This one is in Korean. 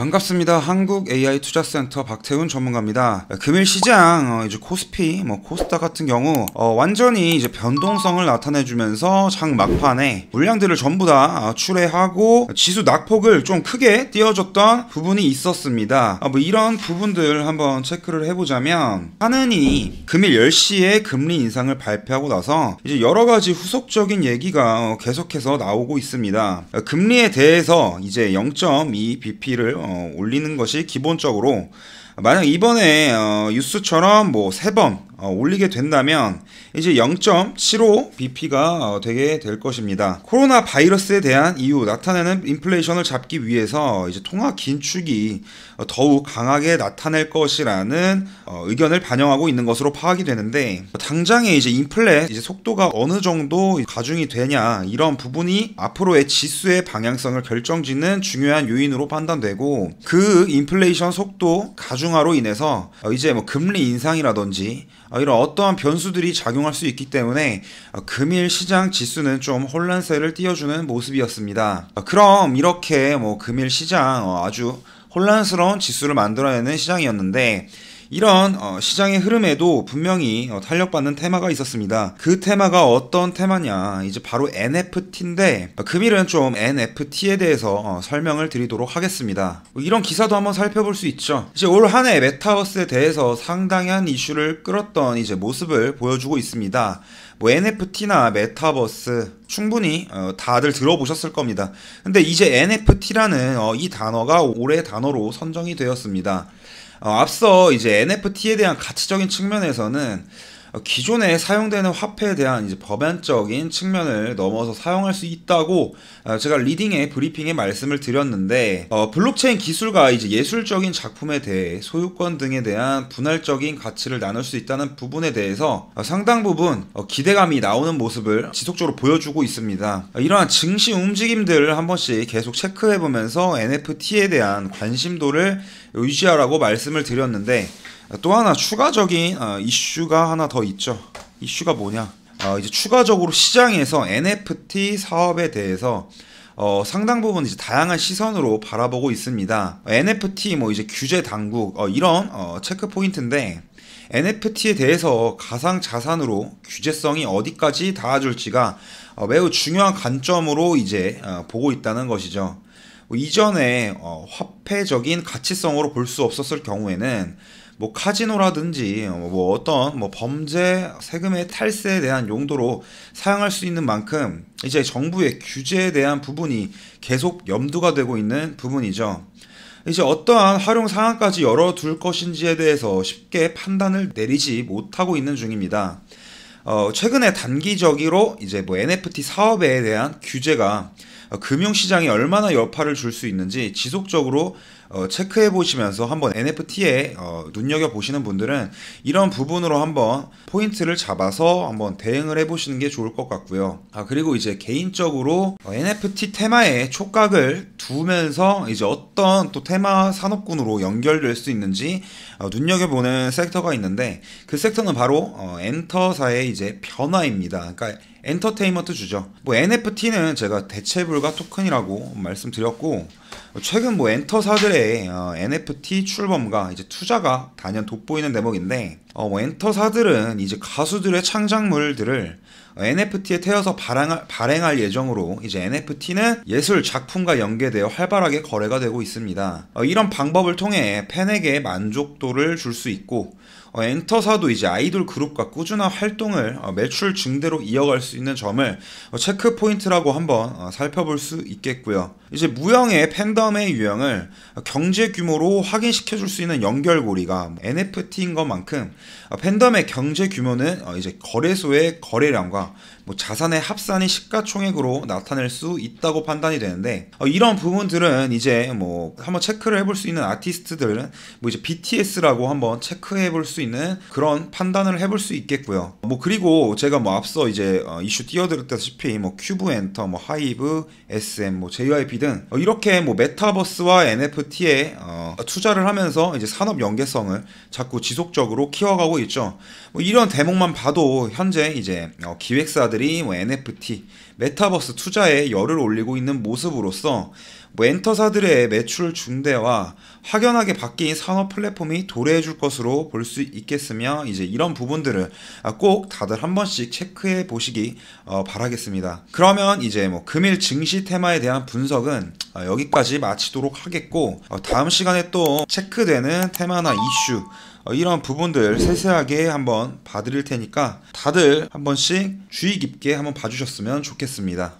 반갑습니다. 한국 AI 투자센터 박태훈 전문가입니다. 금일 시장 이제 코스피, 코스닥 같은 경우 완전히 이제 변동성을 나타내주면서 장 막판에 물량들을 전부 다 출회하고 지수 낙폭을 좀 크게 띄워줬던 부분이 있었습니다. 이런 부분들 한번 체크를 해보자면, 하은이 금일 10시에 금리 인상을 발표하고 나서 이제 여러 가지 후속적인 얘기가 계속해서 나오고 있습니다. 금리에 대해서 이제 0.2bp를 올리는 것이 기본적으로, 만약 이번에 뉴스처럼 3번 올리게 된다면 이제 0.75bp가 되게 될 것입니다. 코로나 바이러스에 대한 이후 나타내는 인플레이션을 잡기 위해서 이제 통화 긴축이 더욱 강하게 나타낼 것이라는 의견을 반영하고 있는 것으로 파악이 되는데, 당장에 이제 인플레 속도가 어느 정도 가중이 되냐, 이런 부분이 앞으로의 지수의 방향성을 결정짓는 중요한 요인으로 판단되고, 그 인플레이션 속도 가중화로 인해서 이제 금리 인상이라든지 이런 어떠한 변수들이 작용할 수 있기 때문에 금일 시장 지수는 좀 혼란세를 띄워주는 모습이었습니다. 그럼 이렇게 금일 시장 아주 혼란스러운 지수를 만들어내는 시장이었는데, 이런 시장의 흐름에도 분명히 탄력받는 테마가 있었습니다. 그 테마가 어떤 테마냐, 이제 바로 NFT인데, 금일은 좀 NFT에 대해서 설명을 드리도록 하겠습니다. 이런 기사도 한번 살펴볼 수 있죠. 이제 올 한 해 메타버스에 대해서 상당한 이슈를 끌었던 이제 모습을 보여주고 있습니다. NFT나 메타버스 충분히 다들 들어보셨을 겁니다. 근데 이제 NFT라는 이 단어가 올해 단어로 선정이 되었습니다. 앞서 이제 NFT에 대한 가치적인 측면에서는 기존에 사용되는 화폐에 대한 이제 법안적인 측면을 넘어서 사용할 수 있다고 제가 리딩의 브리핑에 말씀을 드렸는데, 블록체인 기술과 이제 예술적인 작품에 대해 소유권 등에 대한 분할적인 가치를 나눌 수 있다는 부분에 대해서 상당 부분 기대감이 나오는 모습을 지속적으로 보여주고 있습니다. 이러한 증시 움직임들을 한 번씩 계속 체크해보면서 NFT에 대한 관심도를 유지하라고 말씀을 드렸는데, 또 하나 추가적인 이슈가 하나 더 있죠. 이슈가 뭐냐? 이제 추가적으로 시장에서 NFT 사업에 대해서 상당 부분 이제 다양한 시선으로 바라보고 있습니다. NFT 이제 규제 당국 이런 체크 포인트인데, NFT에 대해서 가상 자산으로 규제성이 어디까지 닿아줄지가 매우 중요한 관점으로 이제 보고 있다는 것이죠. 이전에 화폐적인 가치성으로 볼 수 없었을 경우에는 카지노라든지 어떤 범죄 세금의 탈세에 대한 용도로 사용할 수 있는 만큼 이제 정부의 규제에 대한 부분이 계속 염두가 되고 있는 부분이죠. 이제 어떠한 활용 상황까지 열어둘 것인지에 대해서 쉽게 판단을 내리지 못하고 있는 중입니다. 최근에 단기적으로 이제 NFT 사업에 대한 규제가 금융시장에 얼마나 여파를 줄 수 있는지 지속적으로 체크해 보시면서 한번 NFT에 눈여겨보시는 분들은 이런 부분으로 한번 포인트를 잡아서 한번 대응을 해보시는 게 좋을 것 같고요. 그리고 이제 개인적으로 NFT 테마에 촉각을 두면서 이제 어떤 또 테마 산업군으로 연결될 수 있는지 눈여겨보는 섹터가 있는데, 그 섹터는 바로 엔터사의 이제 변화입니다. 그러니까 엔터테인먼트 주죠. NFT는 제가 대체불가 토큰이라고 말씀드렸고, 최근 엔터사들의 NFT 출범과 이제 투자가 단연 돋보이는 대목인데, 엔터사들은 이제 가수들의 창작물들을 NFT에 태워서 발행할 예정으로, 이제 NFT는 예술 작품과 연계되어 활발하게 거래가 되고 있습니다. 이런 방법을 통해 팬에게 만족도를 줄 수 있고, 엔터사도 이제 아이돌 그룹과 꾸준한 활동을 매출 증대로 이어갈 수 있는 점을 체크 포인트라고 한번 살펴볼 수 있겠고요. 이제 무형의 팬덤의 유형을 경제 규모로 확인시켜 줄 수 있는 연결고리가 NFT인 것만큼, 팬덤의 경제 규모는 이제 거래소의 거래량과 자산의 합산이 시가총액으로 나타낼 수 있다고 판단이 되는데, 이런 부분들은 이제 한번 체크를 해볼 수 있는 아티스트들은 이제 BTS라고 한번 체크해 볼 수 있는 그런 판단을 해볼 수 있겠고요. 그리고 제가 앞서 이제 이슈 띄워드렸다시피 큐브엔터, 하이브, SM, JYP 등 이렇게 메타버스와 NFT에 투자를 하면서 이제 산업 연계성을 자꾸 지속적으로 키워가고 있죠. 이런 대목만 봐도 현재 이제 기획사들이 NFT, 메타버스 투자에 열을 올리고 있는 모습으로서 뭐 엔터사들의 매출 증대와 확연하게 바뀐 산업 플랫폼이 도래해줄 것으로 볼 수 있겠으며 이제 이런 부분들을 꼭 다들 한 번씩 체크해 보시기 바라겠습니다. 그러면 이제 뭐 금일 증시 테마에 대한 분석은 여기까지 마치도록 하겠고 다음 시간에 또 체크되는 테마나 이슈 이런 부분들 세세하게 한번 봐드릴 테니까 다들 한 번씩 주의 깊게 한번 봐주셨으면 좋겠습니다.